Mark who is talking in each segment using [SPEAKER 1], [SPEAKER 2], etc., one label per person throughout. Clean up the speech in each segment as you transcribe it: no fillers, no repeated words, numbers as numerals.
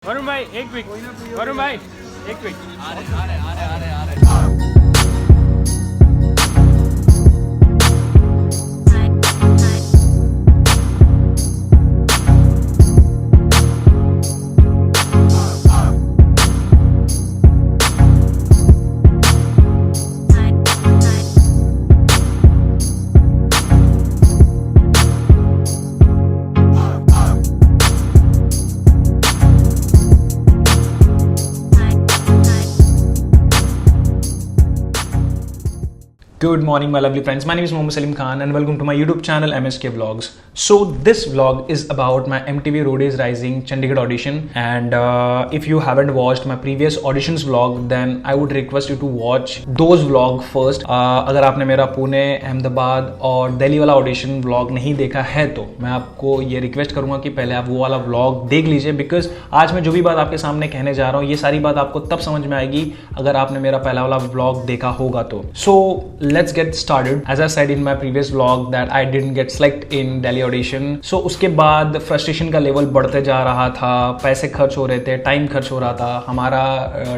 [SPEAKER 1] वरुण भाई एक वीक, वरुण भाई एक week.
[SPEAKER 2] Good morning, my lovely friends. My name is Mohammed Salim Khan and welcome to my YouTube channel MSK Vlogs. So this vlog is about my MTV Road is Rising Chandigarh audition, and if you haven't watched my previous auditions vlog, then I would request you to watch those vlog first. अगर आपने मेरा पुणे, अहमदाबाद और दिल्ली वाला audition vlog नहीं देखा है तो मैं आपको ये रिक्वेस्ट करूंगा कि पहले आप वो वाला व्लॉग देख लीजिए, बिकॉज आज मैं जो भी बात आपके सामने कहने जा रहा हूँ ये सारी बात आपको तब समझ में आएगी अगर आपने मेरा पहला वाला व्लॉग देखा होगा तो. So let's get started. As I said in my previous vlog that I didn't get select in Delhi audition. So उसके बाद frustration का लेवल बढ़ते जा रहा था, पैसे खर्च हो रहे थे, टाइम खर्च हो रहा था. हमारा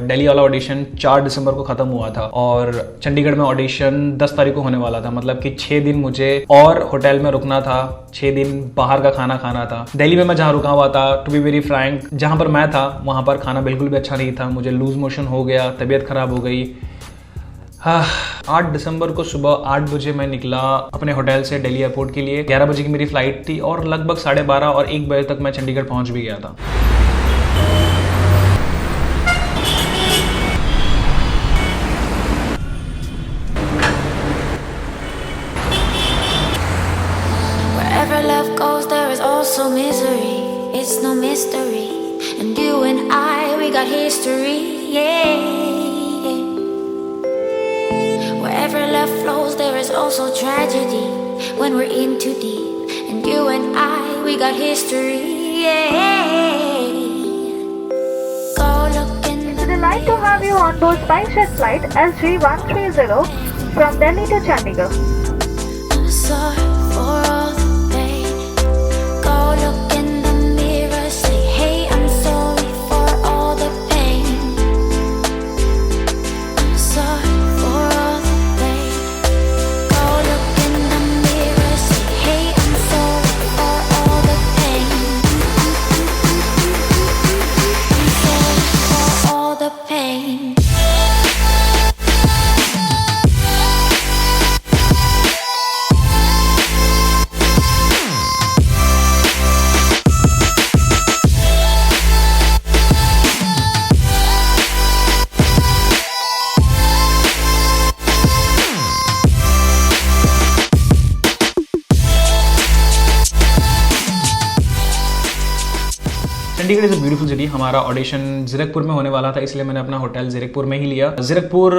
[SPEAKER 2] दिल्ली वाला ऑडिशन 4 दिसंबर को खत्म हुआ था और चंडीगढ़ में ऑडिशन 10 तारीख को होने वाला था. मतलब कि 6 दिन मुझे और होटल में रुकना था, 6 दिन बाहर का खाना खाना था. दिल्ली में मैं जहाँ रुका हुआ था, टू बी वेरी फ्रैंक, जहाँ पर मैं था वहाँ पर खाना बिल्कुल भी अच्छा नहीं था. मुझे लूज मोशन हो गया, तबीयत खराब हो गई. 8 दिसंबर को सुबह 8 बजे मैं निकला अपने होटल से दिल्ली एयरपोर्ट के लिए. 11 बजे की मेरी फ्लाइट थी और लगभग 12:30 और 1 बजे तक मैं चंडीगढ़ पहुंच भी गया था.
[SPEAKER 3] Wherever love goes, there is also misery. It's no mystery. And you and I, we got history. Yeah. Wherever love flows, there is also tragedy when we're in too deep. And you and I, we got history. Yeah. Go look in the.
[SPEAKER 4] It's a delight to have you on board SpiceJet flight SG130 from Delhi to Chandigarh.
[SPEAKER 3] I'm sorry for all the pain. Go look in the mirror, say, hey, I'm sorry for all the pain. I'm sorry for all the pain. Go look in the mirror, say, hey, I'm sorry for all the pain. I'm sorry for all the pain.
[SPEAKER 2] Chandigarh is a beautiful city. हमारा audition Zirakpur में होने वाला था, इसलिए मैंने अपना hotel Zirakpur में ही लिया. जीरकपुर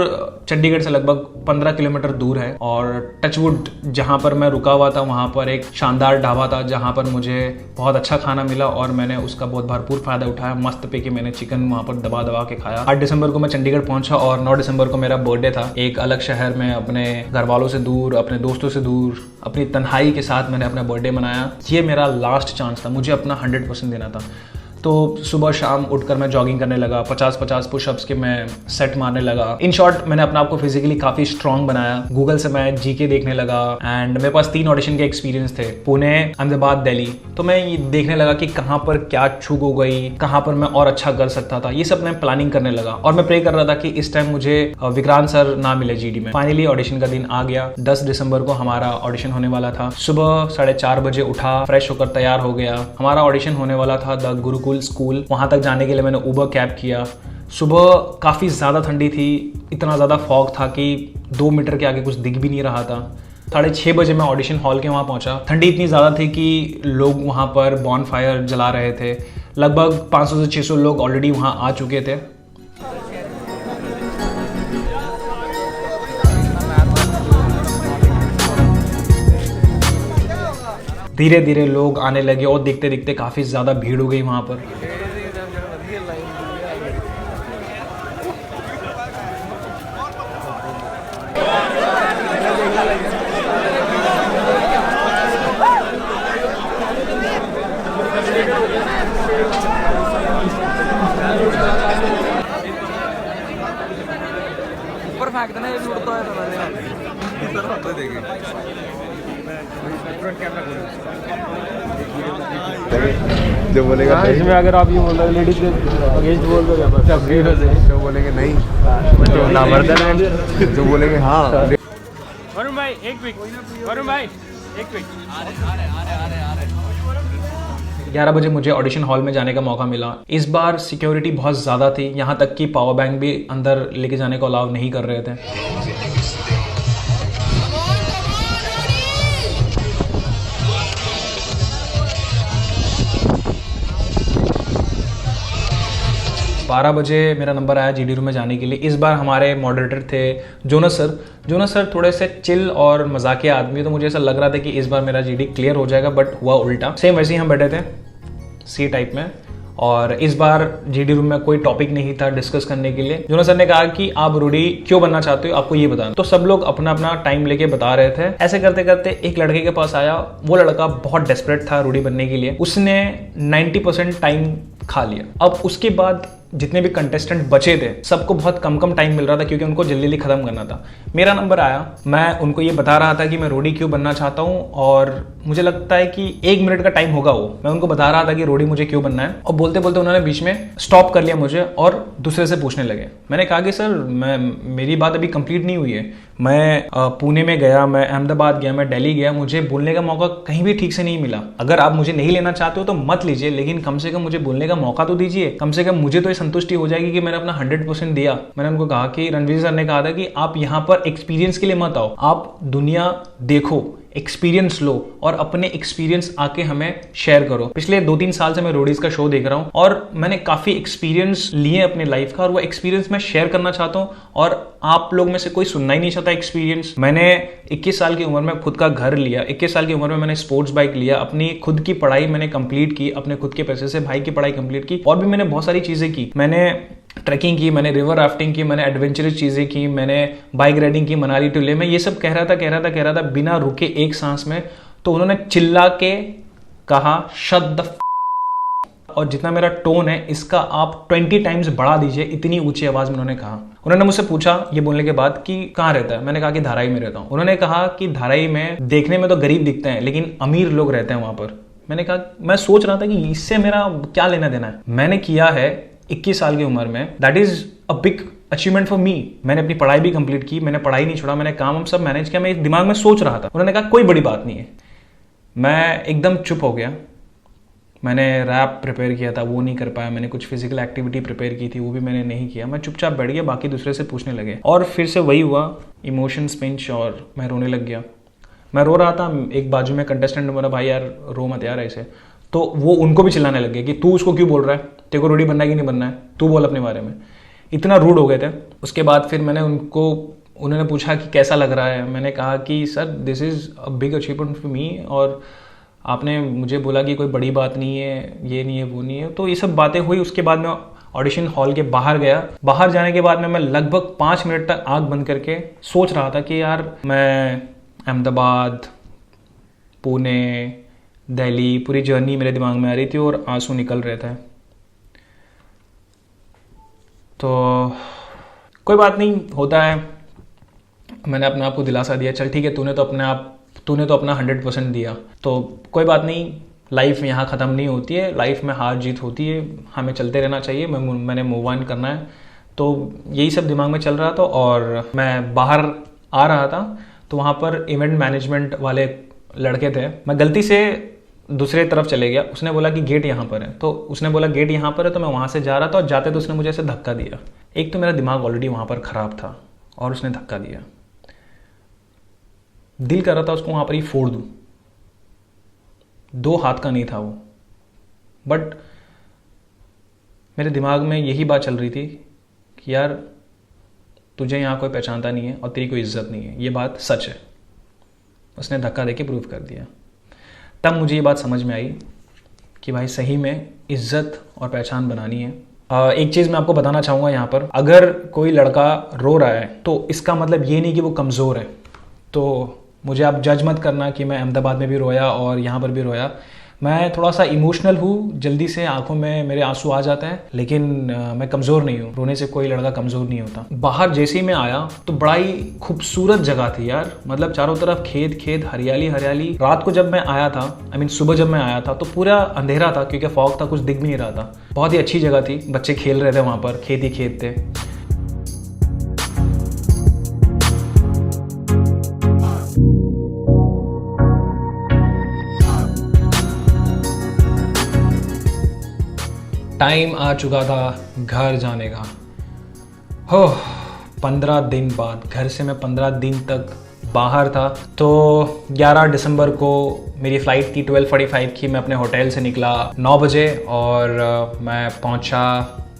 [SPEAKER 2] चंडीगढ़ से लगभग 15 किलोमीटर दूर है और टचवुड जहाँ पर मैं रुका हुआ था वहाँ पर एक शानदार ढाबा था जहाँ पर मुझे बहुत अच्छा खाना मिला और मैंने उसका बहुत भरपूर फायदा उठाया. मस्त पे कि मैंने चिकन वहाँ पर दबा दबा के खाया. 8 दिसंबर को मैं चंडीगढ़ पहुंचा और 9 दिसंबर को मेरा बर्थडे था. एक अलग शहर में अपने घर वालों से दूर, अपने दोस्तों से दूर, अपनी तन्हाई के साथ मैंने अपना बर्थडे मनाया. ये मेरा लास्ट चांस था, मुझे अपना 100% देना था. तो सुबह शाम उठकर मैं जॉगिंग करने लगा, 50-50 पुशअप्स के मैं सेट मारने लगा. इन शॉर्ट मैंने अपने आप को फिजिकली काफ़ी स्ट्रांग बनाया. गूगल से मैं जीके देखने लगा एंड मेरे पास 3 ऑडिशन के एक्सपीरियंस थे, पुणे, अहमदाबाद, दिल्ली. तो मैं ये देखने लगा कि कहाँ पर क्या चूक हो गई, कहाँ पर मैं और अच्छा कर सकता था. ये सब मैं प्लानिंग करने लगा और मैं प्रे कर रहा था कि इस टाइम मुझे विक्रांत सर ना मिले जीडी में. फाइनली ऑडिशन का दिन आ गया. 10 दिसंबर को हमारा ऑडिशन होने वाला था. सुबह 4:30 बजे उठा, फ्रेश होकर तैयार हो गया. हमारा ऑडिशन होने वाला था द गुरुकुल स्कूल. वहां तक जाने के लिए मैंने उबर कैब किया. सुबह काफ़ी ज़्यादा ठंडी थी, इतना ज़्यादा फॉग था कि 2 मीटर के आगे कुछ दिख भी नहीं रहा था. 6:30 बजे मैं ऑडिशन हॉल के वहाँ पहुँचा. ठंडी इतनी ज़्यादा थी कि लोग वहाँ पर बॉन फायर जला रहे थे. लगभग 500 से 600 लोग ऑलरेडी वहाँ आ चुके थे. धीरे धीरे लोग आने लगे और देखते देखते काफ़ी ज़्यादा भीड़ हो गई वहाँ पर.
[SPEAKER 5] फेंक देना, ये भी उड़ता है तो
[SPEAKER 6] जो बोलेगा
[SPEAKER 1] हाँ, इसमें अगर आप ये बोल रहे हो लेडीज के अगेंस्ट बोल रहे हो,
[SPEAKER 6] जो बोलेंगे नहीं तो नामर्दन है, जो बोलेंगे हाँ।
[SPEAKER 1] वरुण भाई एक क्विक, वरुण भाई एक क्विक।
[SPEAKER 2] 11 बजे मुझे ऑडिशन हॉल में जाने का मौका मिला। इस बार सिक्योरिटी बहुत ज़्यादा थी, यहाँ तक कि पावर बैंक भी अंदर लेके जाने को अलाउ नहीं कर रहे थे। 12 बजे मेरा नंबर आया जीडी रूम में जाने के लिए। इस बार हमारे मॉडरेटर थे जोनस सर। जोनस सर थोड़े से चिल और मजाकिया आदमी, तो मुझे ऐसा लग रहा था कि इस बार मेरा जीडी क्लियर हो जाएगा, बट हुआ उल्टा। सेम वैसे ही हम बैठे थे सी टाइप में, और इस बार जीडी रूम में कोई टॉपिक नहीं था डिस्कस करने के लिए। जोनस सर ने कहा कि आप रूडी क्यों बनना चाहते हो, आपको ये बताना। तो सब लोग अपना अपना टाइम लेके बता रहे थे। ऐसे करते करते एक लड़के के पास आया। वो लड़का बहुत डेस्परेट था रूडी बनने के लिए। उसने 90% टाइम खा लिया। अब उसके बाद जितने भी कंटेस्टेंट बचे थे सबको बहुत कम कम टाइम मिल रहा था, क्योंकि उनको जल्दी जल्दी खत्म करना था। मेरा नंबर आया, मैं उनको ये बता रहा था कि मैं रोडी क्यों बनना चाहता हूँ, और मुझे लगता है कि 1 मिनट का टाइम होगा वो। मैं उनको बता रहा था कि रोडी मुझे क्यों बनना है, और बोलते बोलते उन्होंने बीच में स्टॉप कर लिया मुझे और दूसरे से पूछने लगे। मैंने कहा कि सर मेरी बात अभी कंप्लीट नहीं हुई है। मैं पुणे में गया, मैं अहमदाबाद गया, मैं दिल्ली गया, मुझे बोलने का मौका कहीं भी ठीक से नहीं मिला। अगर आप मुझे नहीं लेना चाहते हो तो मत लीजिए, लेकिन कम से कम मुझे बोलने का मौका तो दीजिए। कम से कम मुझे तो ये संतुष्टि हो जाएगी कि मैंने अपना 100% दिया। मैंने उनको कहा कि रणवीर सर ने कहा था कि आप यहाँ पर एक्सपीरियंस के लिए मत आओ, आप दुनिया देखो, एक्सपीरियंस लो, और अपने एक्सपीरियंस आके हमें शेयर करो। पिछले 2-3 साल से मैं रोडीज का शो देख रहा हूँ, और मैंने काफी एक्सपीरियंस लिए अपने लाइफ का, और वो एक्सपीरियंस मैं शेयर करना चाहता हूँ। और आप लोग में से कोई सुनना ही नहीं चाहता एक्सपीरियंस। मैंने 21 साल की उम्र में खुद का घर लिया, 21 साल की उम्र में मैंने स्पोर्ट्स बाइक लिया, अपनी खुद की पढ़ाई मैंने कंप्लीट की, अपने खुद के पैसे से भाई की पढ़ाई कंप्लीट की, और भी मैंने बहुत सारी चीजें की। मैंने ट्रैकिंग की, मैंने रिवर राफ्टिंग की, मैंने एडवेंचरस चीजें की, मैंने बाइक राइडिंग की मनाली टू ले। मैं ये सब कह रहा था बिना रुके एक सांस में। तो उन्होंने चिल्ला के कहा शट द और जितना मेरा टोन है इसका आप 20 टाइम्स बढ़ा दीजिए, इतनी ऊंची आवाज में उन्होंने कहा। उन्होंने मुझसे पूछा ये बोलने के बाद कि कहाँ रहता है। मैंने कहा कि धाराई में रहता हूँ। उन्होंने कहा कि धाराई में देखने में तो गरीब दिखते हैं, लेकिन अमीर लोग रहते हैं वहां पर। मैंने कहा, मैं सोच रहा था कि इससे मेरा क्या लेना देना है। मैंने किया है 21 साल की उम्र में, that is a big achievement for me. मैंने अपनी पढ़ाई भी कंप्लीट की, मैंने पढ़ाई नहीं छोड़ा, मैंने काम सब मैनेज किया। मैं दिमाग में सोच रहा था। उन्होंने कहा कोई बड़ी बात नहीं है। मैं एकदम चुप हो गया। मैंने रैप प्रिपेयर किया था, वो नहीं कर पाया। मैंने कुछ फिजिकल एक्टिविटी प्रिपेयर की थी, वो भी मैंने नहीं किया। मैं चुपचाप बैठ गया, बाकी दूसरे से पूछने लगे, और फिर से वही हुआ, इमोशंस पिंच, और मैं रोने लग गया। मैं रो रहा था, एक बाजू में कंटेस्टेंट ने बोला भाई यार रो मत यार ऐसे। तो वो उनको भी चिल्लाने लग गए कि तू उसको क्यों बोल रहा है, तेरे को रोडी बनना है कि नहीं बनना है, तू बोल अपने बारे में। इतना रूड हो गए थे। उसके बाद फिर मैंने उन्होंने पूछा कि कैसा लग रहा है। मैंने कहा कि sir this is a big achievement for me, और आपने मुझे बोला कि कोई बड़ी बात नहीं है, ये नहीं है, वो नहीं है। तो ये सब बातें हुई। उसके बाद मैं ऑडिशन हॉल के बाहर गया। बाहर जाने के बाद में मैं लगभग 5 मिनट तक आंख बंद करके सोच रहा था कि यार मैं अहमदाबाद, पुणे, दिल्ली, पूरी जर्नी मेरे दिमाग में आ रही थी और आंसू निकल रहे थे। तो कोई बात नहीं, होता है। मैंने अपने आप को दिलासा दिया, चल ठीक है, तूने तो अपना 100% दिया, तो कोई बात नहीं, लाइफ यहाँ ख़त्म नहीं होती है, लाइफ में हार जीत होती है, हमें चलते रहना चाहिए। मैंने मूव ऑन करना है। तो यही सब दिमाग में चल रहा था, और मैं बाहर आ रहा था तो वहाँ पर इवेंट मैनेजमेंट वाले लड़के थे। मैं गलती से दूसरे तरफ चले गया। उसने बोला कि गेट यहाँ पर है, तो उसने बोला गेट यहाँ पर है, तो मैं वहाँ से जा रहा था, और जाते तो उसने मुझे ऐसे धक्का दिया। एक तो मेरा दिमाग ऑलरेडी वहाँ पर ख़राब था, और उसने धक्का दिया। दिल कर रहा था उसको वहाँ पर ही फोड़ दूँ। 2 हाथ का नहीं था वो, बट मेरे दिमाग में यही बात चल रही थी कि यार तुझे यहाँ कोई पहचानता नहीं है और तेरी कोई इज्जत नहीं है, ये बात सच है। उसने धक्का देके प्रूव कर दिया। तब मुझे ये बात समझ में आई कि भाई सही में इज्जत और पहचान बनानी है। एक चीज़ मैं आपको बताना चाहूँगा यहाँ पर, अगर कोई लड़का रो रहा है तो इसका मतलब ये नहीं कि वो कमज़ोर है। तो मुझे आप जज मत करना कि मैं अहमदाबाद में भी रोया और यहाँ पर भी रोया। मैं थोड़ा सा इमोशनल हूँ, जल्दी से आंखों में मेरे आंसू आ जाते हैं, लेकिन मैं कमज़ोर नहीं हूँ। रोने से कोई लड़का कमज़ोर नहीं होता। बाहर जैसे ही मैं आया तो बड़ा ही खूबसूरत जगह थी यार, मतलब चारों तरफ खेत खेत, हरियाली हरियाली। रात को जब मैं आया था, सुबह जब मैं आया था तो पूरा अंधेरा था क्योंकि फॉग था, कुछ दिख भी नहीं रहा था। बहुत ही अच्छी जगह थी, बच्चे खेल रहे थे वहाँ पर, खेत ही खेत थे। टाइम आ चुका था घर जाने का। हो 15 दिन बाद घर से मैं 15 दिन तक बाहर था। तो 11 दिसंबर को मेरी फ़्लाइट थी 12:45 की। मैं अपने होटल से निकला 9 बजे और मैं पहुंचा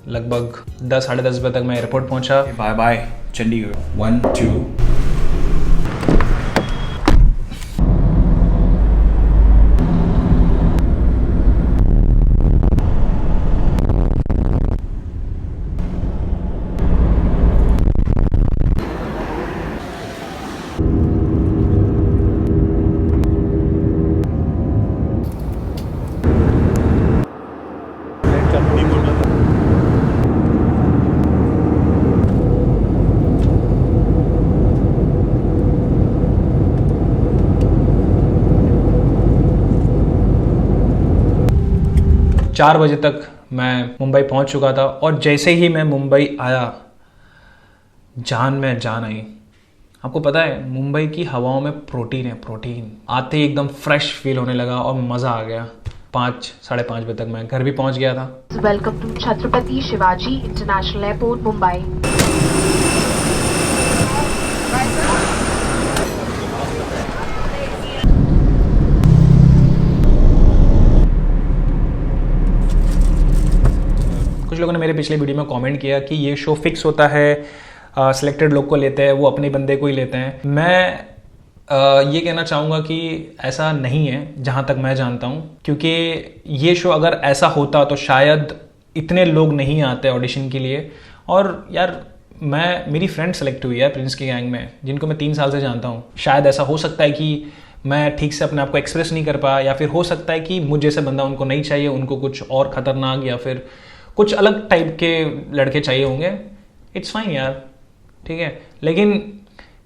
[SPEAKER 2] लगभग 10 साढ़े 10 बजे तक मैं एयरपोर्ट पहुंचा। Bye bye Chandigarh. 1 2 4 बजे तक मैं मुंबई पहुंच चुका था और जैसे ही मैं मुंबई आया जान में जान आई। आपको पता है मुंबई की हवाओं में प्रोटीन है, प्रोटीन। आते ही एकदम फ्रेश फील होने लगा और मज़ा आ गया। 5 साढ़े 5 बजे तक मैं घर भी पहुंच गया था।
[SPEAKER 7] Welcome to Chhatrapati Shivaji international airport Mumbai. कुछ लोगों ने मेरे पिछले वीडियो में कमेंट किया कि ये शो फिक्स होता है, सिलेक्टेड लोग को लेते हैं, वो अपने बंदे को ही लेते हैं। मैं ये कहना चाहूँगा कि ऐसा नहीं है जहाँ तक मैं जानता हूँ, क्योंकि ये शो अगर ऐसा होता तो शायद इतने लोग नहीं आते ऑडिशन के लिए। और यार मेरी फ्रेंड सेलेक्ट हुई है प्रिंस की गैंग में, जिनको मैं 3 साल से जानता हूँ। शायद ऐसा हो सकता है कि मैं ठीक से अपने आप को एक्सप्रेस नहीं कर पाया, या फिर हो सकता है कि मुझ जैसे बंदा उनको नहीं चाहिए, उनको कुछ और ख़तरनाक या फिर कुछ अलग टाइप के लड़के चाहिए होंगे। इट्स फाइन यार, ठीक है। लेकिन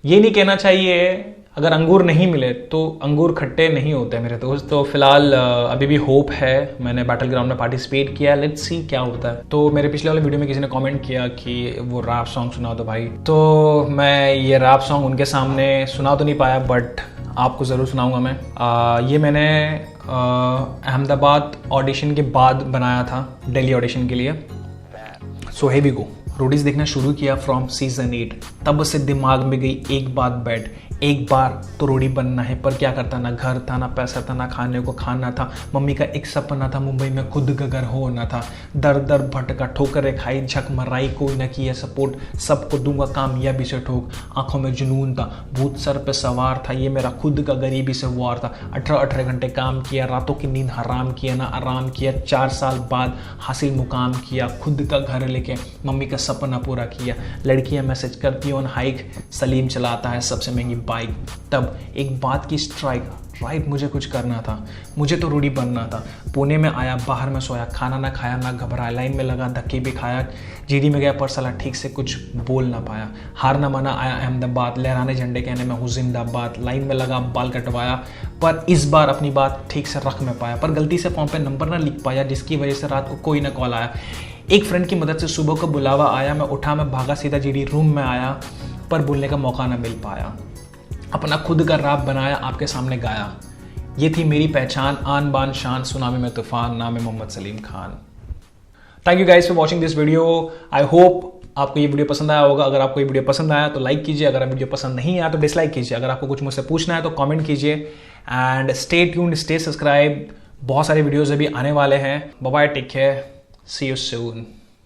[SPEAKER 7] ये नहीं कहना चाहिए अगर अंगूर नहीं मिले तो अंगूर खट्टे नहीं होते मेरे दोस्त। तो फिलहाल अभी भी होप है। मैंने बैटल ग्राउंड में पार्टिसिपेट किया, लेट्स सी क्या होता है। तो मेरे पिछले वाले वीडियो में किसी ने कमेंट किया कि वो रैप सॉन्ग सुना दो भाई, तो मैं ये रैप सॉन्ग उनके सामने सुना तो नहीं पाया, बट आपको ज़रूर सुनाऊंगा मैं। ये मैंने अहमदाबाद ऑडिशन के बाद बनाया था, दिल्ली ऑडिशन के लिए। So here we go. Roadies देखना शुरू किया फ्रॉम सीजन 8। तब से दिमाग में गई एक बात बैठ, एक बार तो रोडी बनना है। पर क्या करता, ना घर था, ना पैसा था, ना खाने को खाना था। मम्मी का एक सपना था, मुंबई में खुद का घर होना था। दर दर भटका, ठोकरें खाई, झक मराई, कोई न किया सपोर्ट। सबको दूंगा कामयाबी से ठोक। आंखों में जुनून था, भूत सर पे सवार था। ये मेरा खुद का गरीबी से वार था। 18 घंटे काम किया, रातों की नींद हराम किया, ना आराम किया। 4 साल बाद हासिल मुकाम किया, खुद का घर लेके मम्मी का सपना पूरा किया। लड़कियां मैसेज करती ऑन हाइक, सलीम चलाता है सबसे महंगी बाइक। तब एक बात की स्ट्राइक, राइट, मुझे कुछ करना था, मुझे तो रूडी बनना था। पुणे में आया, बाहर में सोया, खाना ना खाया, ना घबराया, लाइन में लगा, धक्के भी खाया। जीडी में गया पर साला ठीक से कुछ बोल ना पाया। हार ना माना, आया अहमदाबाद, लहराने झंडे कहने में हूँ जिंदाबाद। लाइन में लगा, बाल कटवाया, पर इस बार अपनी बात ठीक से रख में पाया। पर गलती से फॉर्म पे नंबर ना लिख पाया, जिसकी वजह से रात को कोई ना कॉल आया। एक फ्रेंड की मदद से सुबह को बुलावा आया, मैं उठा, मैं भागा, सीधा जीडी रूम में आया, पर बोलने का मौका ना मिल पाया। अपना खुद का रैप बनाया, आपके सामने गाया। ये थी मेरी पहचान, आन बान शान, सुनामी में तूफान, नाम है Mohammad Salim Khan. Thank you guys for watching this video. I hope आपको ये वीडियो पसंद आया होगा। अगर आपको ये वीडियो पसंद आया तो लाइक कीजिए, अगर वीडियो पसंद नहीं आया तो डिसलाइक कीजिए। अगर आपको कुछ मुझसे पूछना है तो कमेंट कीजिए। And stay tuned, stay subscribe. बहुत सारे वीडियोज अभी आने वाले हैं। Bye bye, take care, see you soon.